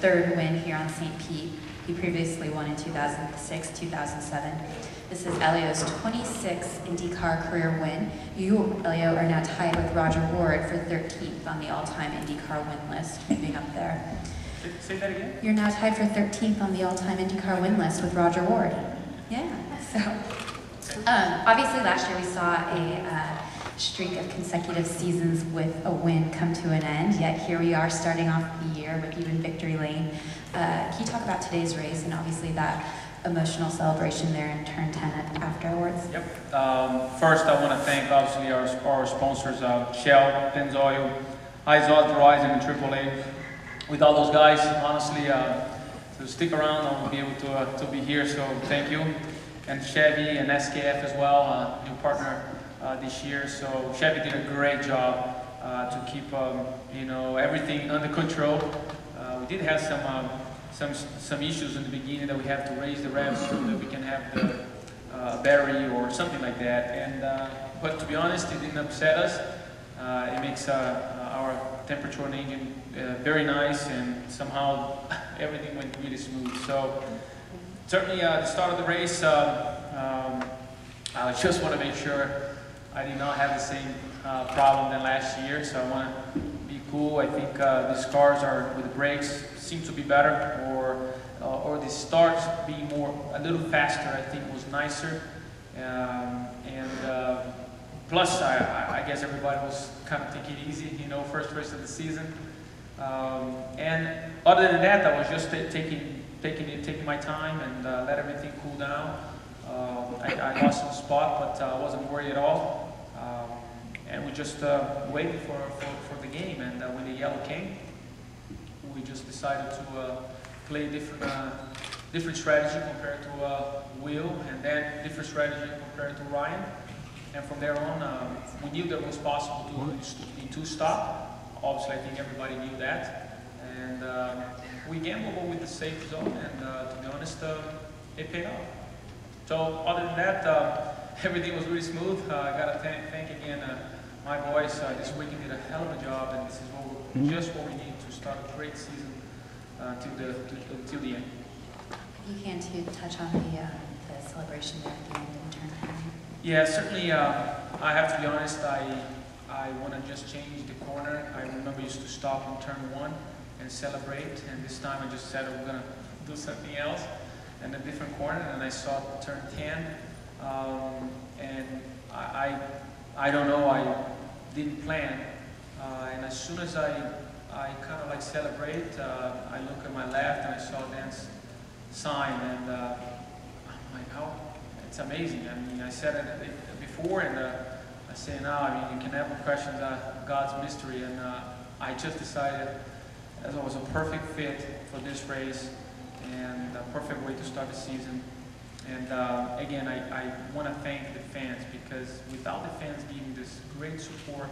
third win here on St. Pete. He previously won in 2006, 2007. This is Helio's 26th IndyCar career win. You, Helio, are now tied with Roger Ward for 13th on the all-time IndyCar win list, moving up there. Say that again? You're now tied for 13th on the all-time IndyCar win list with Roger Ward. Yeah, so obviously last year we saw a streak of consecutive seasons with a win come to an end, yet here we are starting off the year with you in victory lane. Can you talk about today's race and obviously that emotional celebration there in turn 10 afterwards? Yep. First, I want to thank obviously our sponsors, Shell, Pennzoil, Izod, Verizon, and AAA. With all those guys, honestly, to stick around, I won't be able to be here, so thank you. And Chevy and SKF as well, new partner this year. So Chevy did a great job to keep you know, everything under control. We did have some issues in the beginning that we have to raise the revs so that we can have the battery or something like that. And but to be honest, it didn't upset us. It makes our temperature and engine very nice, and somehow everything went really smooth. So certainly the start of the race, I just want to make sure I did not have the same problem than last year. So I want to be cool. I think these cars are with the brakes seem to be better, or the starts being a little faster, I think was nicer. Plus, I guess everybody was kind of taking it easy, you know, first race of the season. And other than that, I was just taking my time and let everything cool down. I lost some spot, but I wasn't worried at all. And we just waited for the game. And when the yellow came, we just decided to play different strategy compared to Will, and then different strategy compared to Ryan. And from there on, we knew that it was possible to be two-stop. Obviously, I think everybody knew that. And we gambled with the safe zone, and to be honest, it paid off. So other than that, everything was really smooth. I got to thank again my boys. This weekend did a hell of a job, and this is just what we need to start a great season till the end. You can too touch on the celebration there at the end in turn 10. Yeah, certainly. I have to be honest. I want to just change the corner. I remember I used to stop in turn 1 and celebrate, and this time I just said I'm gonna do something else in a different corner, and I saw turn 10, and I don't know. I didn't plan, and as soon as I kind of like celebrate, I look at my left and I saw Dan's sign, and I'm like, oh, it's amazing. I mean, I said it before, and I say now, I mean, you can never question God's mystery, and I just decided that it was a perfect fit for this race and a perfect way to start the season. And again, I want to thank the fans, because without the fans giving this great support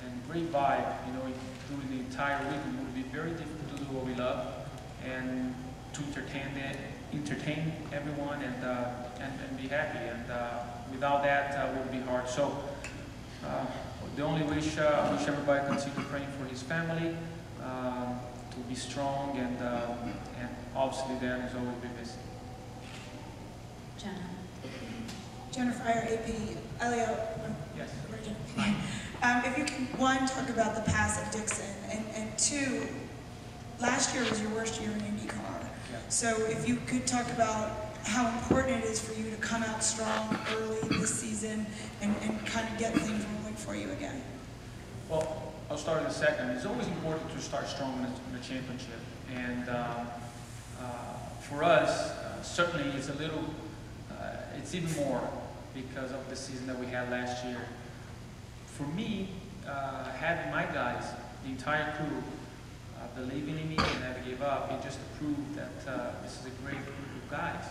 and great vibe, you know, through the entire week, it would be very difficult to do what we love and to entertain everyone and be happy. And without that, it would be hard. So the only wish, I wish everybody continue praying for his family, to be strong, and obviously Dan is always be missed. Jenna. Jennifer, AP, Helio. Yes. If you can, one, talk about the pass of Dixon, and two, last year was your worst year in IndyCar. Yeah. So if you could talk about how important it is for you to come out strong early this season and kind of get things rolling for you again. Well, I'll start in a second. It's always important to start strong in a championship. And for us, certainly it's a little, it's even more because of the season that we had last year. For me, having my guys, the entire crew, believing in me and never give up, it just proved that this is a great group of guys.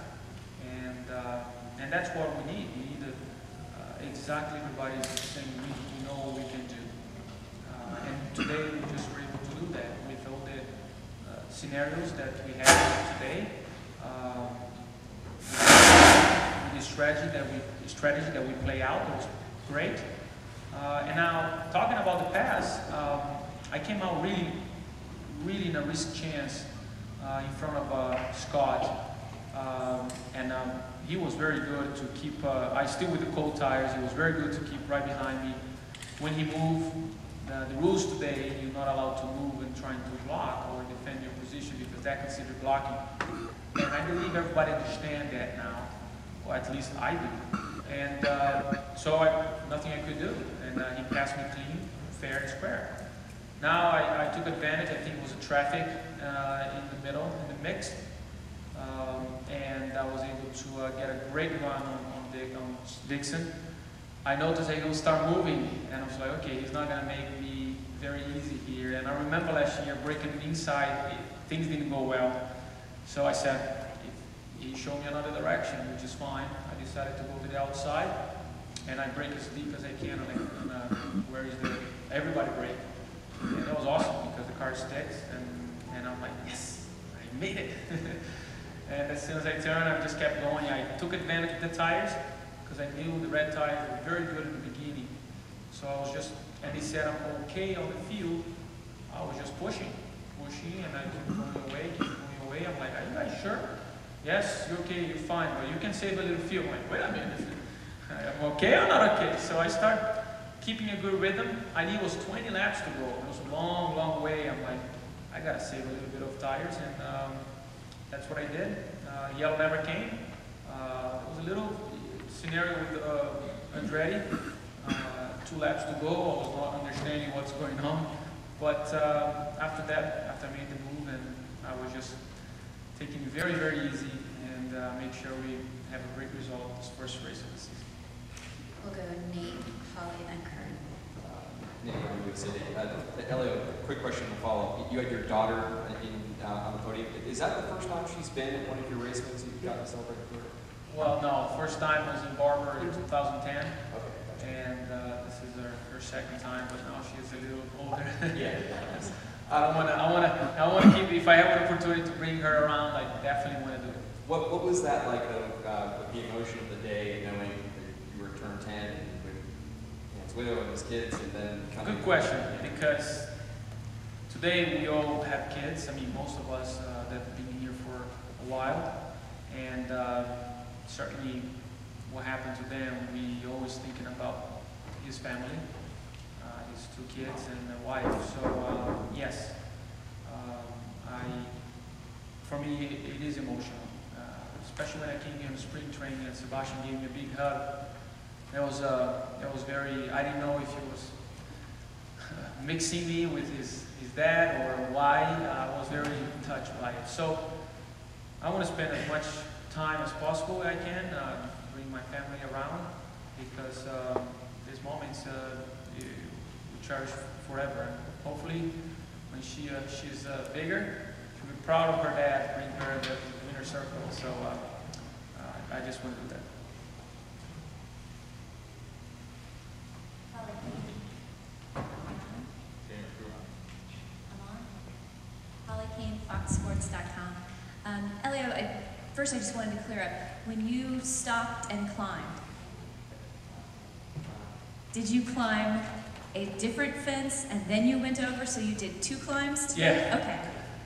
And that's what we need. We need exactly everybody saying we know what we can do. And today we just were able to do that with all the scenarios that we have today. With the strategy that we play out, it was great. And now talking about the pass, I came out really in a risk chance in front of Scott, and he was very good to keep. I still with the cold tires. He was very good to keep right behind me. When he moved, the rules today, you're not allowed to move and trying to block or defend your position because that's considered blocking. And I believe everybody understands that now, or at least I do. And so nothing I could do. And he passed me clean, fair and square. Now I took advantage. I think it was a traffic in the middle, in the mix. And I was able to get a great run on Dixon. I noticed he would start moving, and I was like, okay, he's not going to make me very easy here. And I remember last year breaking inside, things didn't go well. So I said, if he showed me another direction, which is fine. I decided to go to the outside, and I brake as deep as I can on where is the everybody brake. And that was awesome because the car sticks, and I'm like, yes, I made it. And as soon as I turned, I just kept going. I took advantage of the tires because I knew the red tires were very good in the beginning. So I was just, and he said I'm okay on the field. I was just pushing, and I keep going away. I'm like, are you guys sure? Yes, you're okay, you're fine, but you can save a little fuel. I'm like, wait a minute, I'm okay or not okay? So I start keeping a good rhythm. I need was 20 laps to go. It was a long, long way. I'm like, I gotta save a little bit of tires, and that's what I did. Yellow never came. It was a little scenario with Andretti. 2 laps to go. I was not understanding what's going on. But after that, after I made the move, and I was just taking it very, very easy and make sure we have a great result this first race of the season. We'll go Nate, Holly, then Kurt. Nate, New York City. Helio, quick question to follow. You had your daughter on the podium. Is that the first time she's been at one of your race wins you've gotten to celebrate with her? Well, no. First time was in Barber in 2010. Okay. And this is her second time, but now she is a little older. Yeah. I want to keep. If I have an opportunity to bring her around, I definitely want to do it. What was that like, with the emotion of the day, knowing that you were turned 10 and with his widow and his kids, and then kind of... Good question, because today we all have kids. I mean, most of us that have been here for a while, and certainly what happened to them, we always thinking about his family, his 2 kids and a wife. So yes, for me it is emotional, especially when I came here in spring training and Sebastian gave me a big hug. That was very. I didn't know if he was mixing me with his dad or why. I was very touched by it. So I want to spend as much time as possible I can. Bring my family around, because these moments we cherish forever. And hopefully, when she's bigger, she'll be proud of her dad, bring her in the winner circle. So I just want to do that. Holly Kane, FoxSports.com. Helio, first I just wanted to clear up. When you stopped and climbed, did you climb a different fence and then you went over, so you did 2 climbs? Yeah. Okay.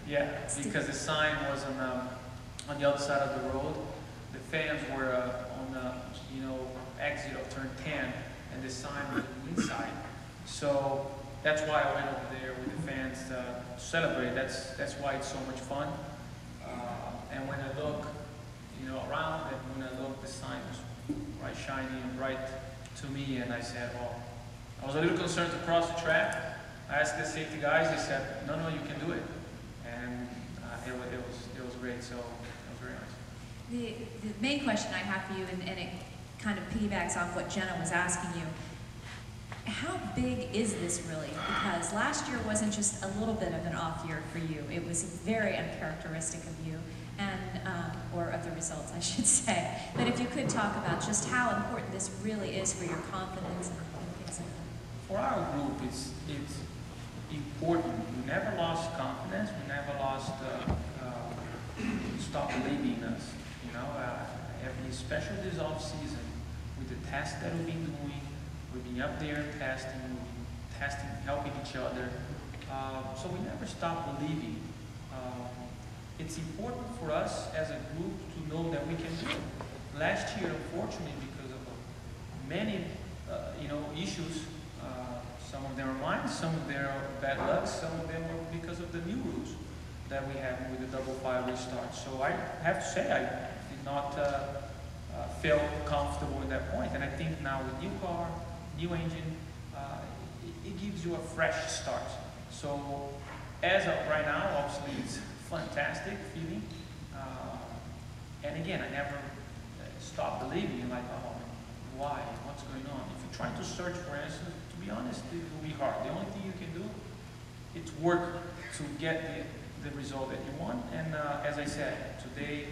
Yeah, because the sign was on the other side of the road. The fans were on the exit of turn 10, and the sign was inside. So that's why I went over there with the fans to celebrate. That's why it's so much fun. And when I look, around, and when I look, the sign was right shiny and bright to me, and I said, "Oh." I was a little concerned to cross the track. I asked the safety guys. They said, "No, you can do it," and it was great. So it was very nice. The main question I have for you, and it kind of piggybacks off what Jenna was asking you. How big is this really? Because last year wasn't just a little bit of an off year for you. It was very uncharacteristic of you, and or of the results, I should say. But if you could talk about just how important this really is for your confidence and things like that. For our group, it's important. We never lost confidence. We never lost stop believing in us. Especially this off season, with the tests that we've been doing. We've been up there testing, helping each other. So we never stopped believing. it's important for us as a group to know that we can do it. Last year, unfortunately, because of many issues, some of them are mine, some of them are bad luck, some of them are because of the new rules that we have with the double file restart. So I have to say I did not feel comfortable at that point. And I think now with new car, new engine, it gives you a fresh start. So as of right now, obviously it's fantastic feeling. And again, I never stopped believing, like, oh, why? What's going on? If you're trying to search for answers, to be honest, it will be hard. The only thing you can do is work to get the result that you want. And as I said, today,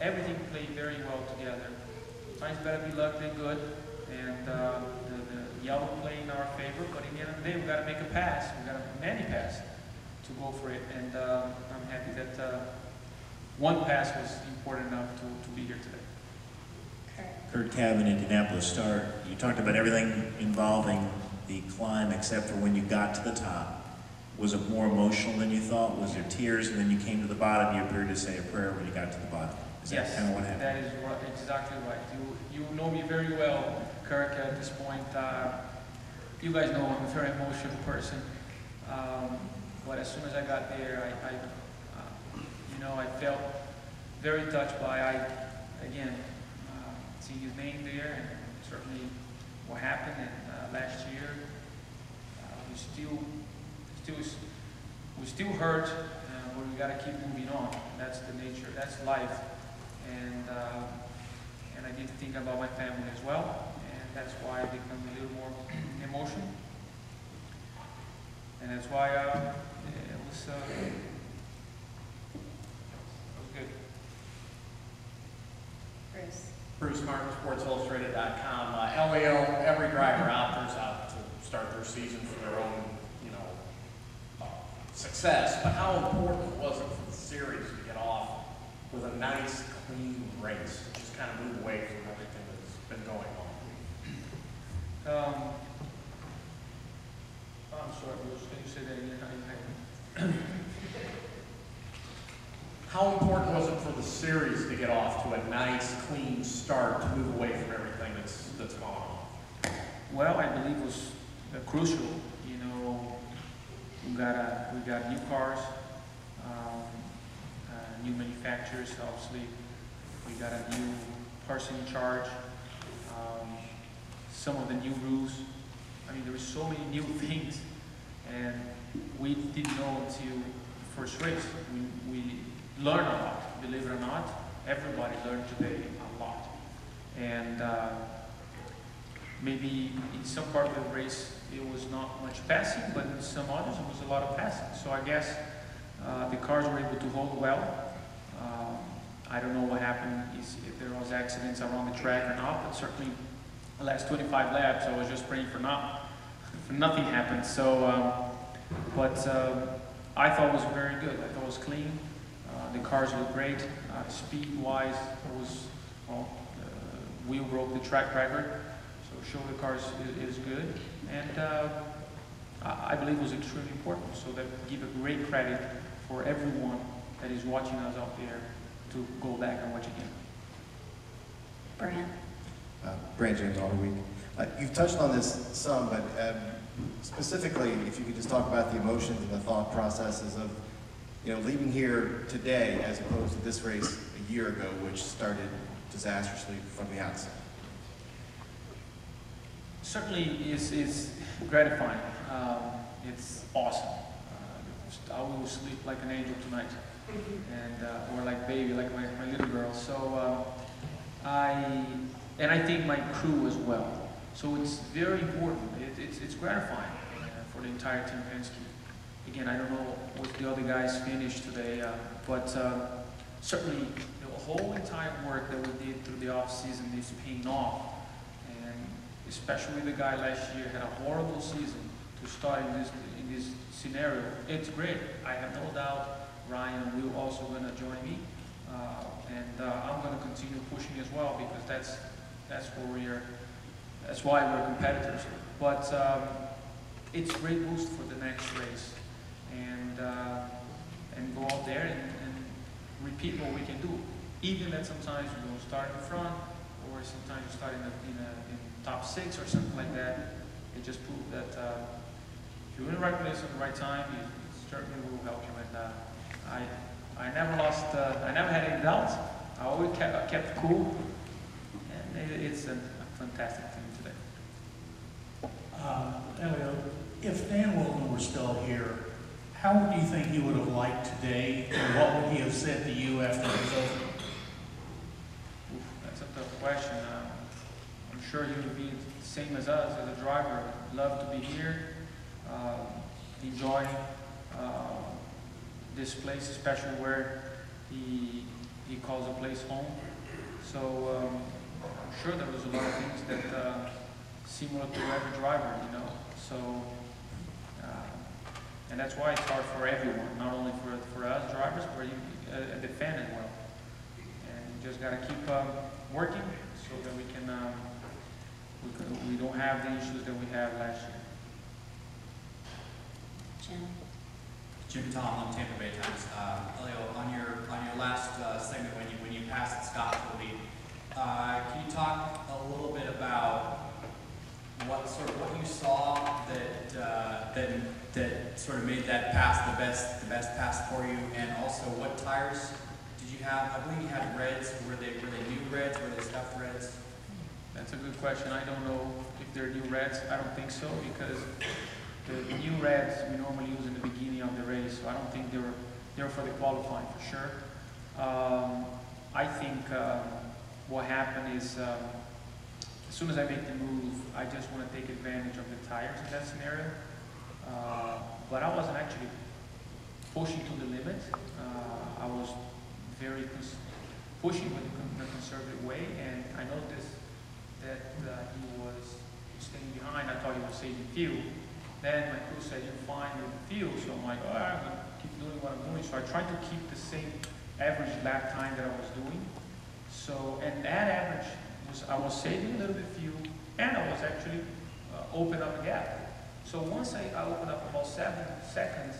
everything played very well together. Sometimes better be luck than good. And the yellow played in our favor, but in the end of the day, we got to make a pass. We got a many pass to go for it. And I'm happy that one pass was important enough to be here today. Kurt Cavan, Indianapolis Star. You talked about everything involving the climb except for when you got to the top. Was it more emotional than you thought? Was there tears and then you came to the bottom? You appeared to say a prayer when you got to the bottom. Is that kind of what happened? That is right, exactly right. You know me very well, Kirk, at this point. You guys know I'm a very emotional person. But as soon as I got there, I felt very touched by, seeing his name there, and certainly what happened. And last year, we still hurt, but we got to keep moving on. That's the nature. That's life. And I did think about my family as well, and that's why I become a little more emotional. And that's why it was good. Bruce Martin, SportsIllustrated.com. Helio, every driver opters out to start their season for their own, success. But how important was it for the series to get off with a nice, clean race? Just kind of move away from everything that's been going on. I'm sorry, Bruce. Can you say that again? How important was it for the series to get off to a nice, clean start to move away from everything that's gone on? Well, I believe it was crucial. We got new cars, new manufacturers. Obviously, we got a new person in charge. Some of the new rules. I mean, there were so many new things, and we didn't know until the first race. We learned a lot, believe it or not. Everybody learned today a lot. And maybe in some part of the race, it was not much passing, but in some others, it was a lot of passing. So I guess the cars were able to hold well. I don't know what happened, if there was accidents around the track or not, but certainly the last 25 laps, I was just praying for nothing happened. So, I thought it was very good. I thought it was clean. The cars looked great. Speed-wise, it was, wheel broke the track record. So show the cars is good. And I believe it was extremely important. So that give a great credit for everyone that is watching us out there to go back and watch again. Brant. Brant James, All Week. You've touched on this some, but specifically, if you could just talk about the emotions and the thought processes of, leaving here today as opposed to this race a year ago, which started disastrously from the outset. Certainly is gratifying. It's awesome. I will sleep like an angel tonight, and or like baby, like my little girl. So I think my crew as well. So it's very important. It's gratifying for the entire Team Penske. Again, I don't know what the other guys finished today, but certainly the whole entire work that we did through the off season is paying off. Especially the guy last year had a horrible season to start in this scenario. It's great. I have no doubt Ryan will also going to join me, and I'm going to continue pushing as well, because that's where that's why we're competitors. But it's a great boost for the next race, and go out there and repeat what we can do. Even that sometimes we don't start in front, or sometimes you start in top 6 or something like that. It just proves that if you're in the right place at the right time, it certainly will help you. And I never lost, I never had any doubts. I always kept cool, and it's a fantastic team today. Helio, if Dan Wheldon were still here, how do you think he would have liked today, and what would he have said to you after it was over? Oof, that's a tough question. I'm sure he would be the same as us, as a driver. Love to be here, enjoy this place, especially where he calls a place home. So I'm sure there was a lot of things that similar to every driver, you know. So, and that's why it's hard for everyone, not only for us drivers, but even the fan as well. And you just gotta keep working so that we don't have the issues that we had last year. Jim Tomlin, Tampa Bay Times. Helio, on your last segment when you passed Scott for the lead, can you talk a little bit about what you saw that sort of made that pass the best pass for you, and also what tires did you have? I believe you had reds. Were they new reds? Were they stuffed reds? That's a good question. I don't know if they're new reds. I don't think so, because the new reds we normally use in the beginning of the race, so I don't think they were for the qualifying for sure. I think what happened is as soon as I make the move, I just want to take advantage of the tires in that scenario. But I wasn't actually pushing to the limit. I was very pushing in a conservative way, and I noticed that he was staying behind. I thought he was saving fuel. Then my crew said, "You're fine with the fuel." So I'm like, "Oh, I'm going to keep doing what I'm doing." So I tried to keep the same average lap time that I was doing. So, and that average was, I was saving a little bit of fuel, and I was actually open up a gap. So once I opened up about 7 seconds,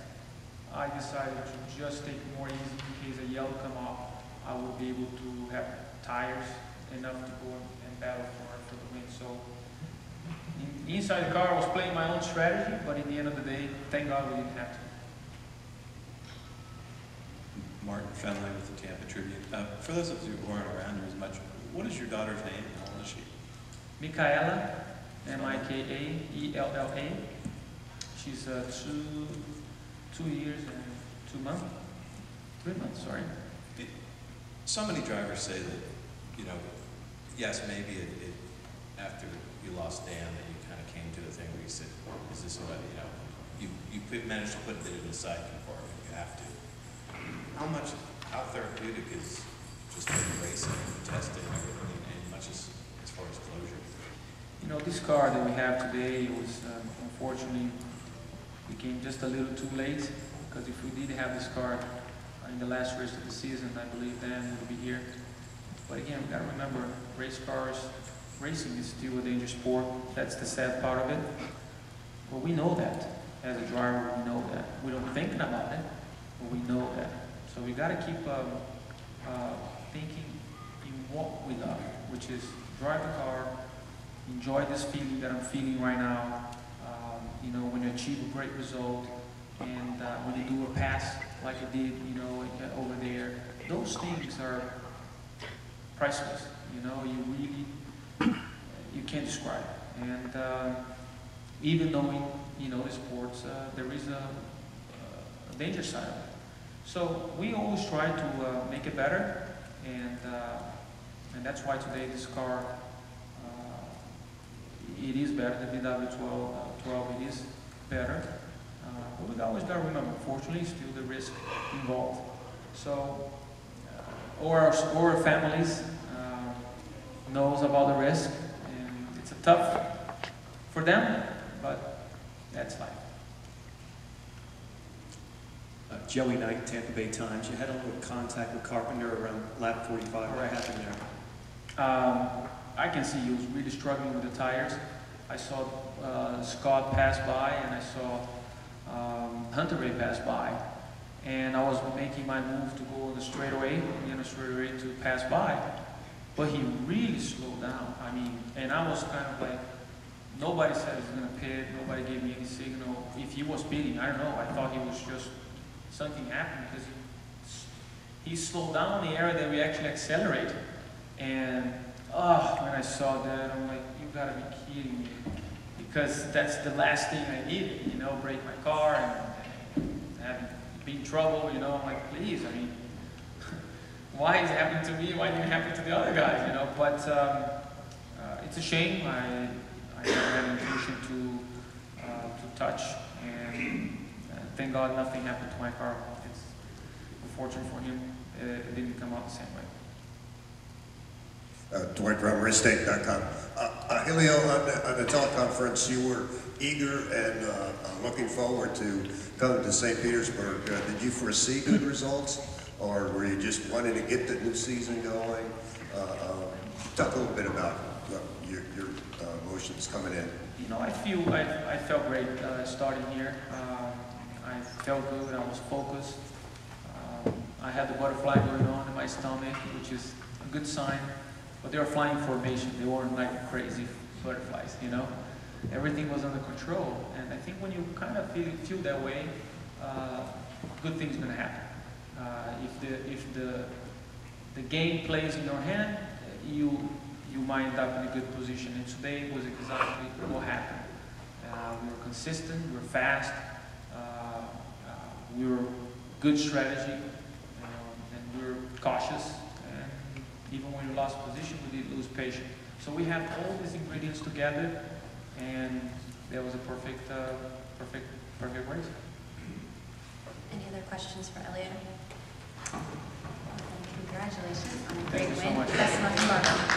I decided to just take it more easy in case a yellow come up. I would be able to have tires enough to go and battle for the win. So inside the car, I was playing my own strategy, but in the end of the day, thank God we didn't have to. Martin Fenley with the Tampa Tribune. For those of you who aren't around here as much, what is your daughter's name? How old is she? Michaela, Mikaella. She's 2 years and 2 months. 3 months, sorry. So many drivers say that, you know, yes, maybe after you lost Dan, that you kind of came to the thing where you said, is this what, you know, you managed to put it in the side compartment, you have to. How therapeutic is just racing and testing and everything, and much as far as closure? You know, this car that we have today was, unfortunately, became just a little too late, because if we did have this car in the last race of the season, I believe Dan would be here. But again, we got to remember, race cars, racing is still a dangerous sport. That's the sad part of it. But we know that. As a driver, we know that. We don't think about it, but we know that. So we got to keep thinking in what we love, which is drive the car, enjoy this feeling that I'm feeling right now. You know, when you achieve a great result, and when you do a pass like I did, you know, over there, those things are priceless. You know, you can't describe it. And even knowing, you know, the sports, there is a danger side of it. So we always try to make it better, and that's why today this car, it is better. The BW12, it is better. But we always got to remember, fortunately, still the risk involved. So, or our families knows about the risk, and it's a tough for them, but that's life. Joey Knight, Tampa Bay Times. You had a little contact with Carpenter around lap 45. What happened there? I can see he was really struggling with the tires. I saw Scott pass by, and I saw Hunter Ray pass by, and I was making my move to go on the straightaway, to pass by, but he really slowed down. I mean, and I was kind of like, nobody said he was going to pit, nobody gave me any signal. If he was pitting, I don't know, I thought he was just, something happened because he slowed down in the area that we actually accelerate. And when I saw that, I'm like, you gotta be kidding me. Because that's the last thing I needed, you know, break my car and be in trouble, you know. I'm like, please, I mean, why is it happening to me? Why didn't it happen to the other guys, you know? But it's a shame. I never had an intention to touch, and thank God nothing happened to my car. It's unfortunate for him. It didn't come out the same way. Dwight Drummer, Estate.com. Helio, on the teleconference, you were eager and looking forward to coming to St. Petersburg. Did you foresee good results, or were you just wanting to get the new season going? Talk a little bit about your emotions coming in. You know, I felt great starting here. I felt good. I was focused. I had the butterfly going on in my stomach, which is a good sign. But they were flying formation. They weren't like crazy butterflies, you know. Everything was under control, and I think when you kind of feel that way, good things gonna happen. If the game plays in your hand, you might end up in a good position. And today was exactly what happened. We were consistent. We were fast. We were good strategy, and we were cautious. Even when we lost position, we didn't lose patience. So we had all these ingredients together, and there was a perfect race. Any other questions for Helio? Congratulations on a great Thank you so win. much. Best of luck tomorrow.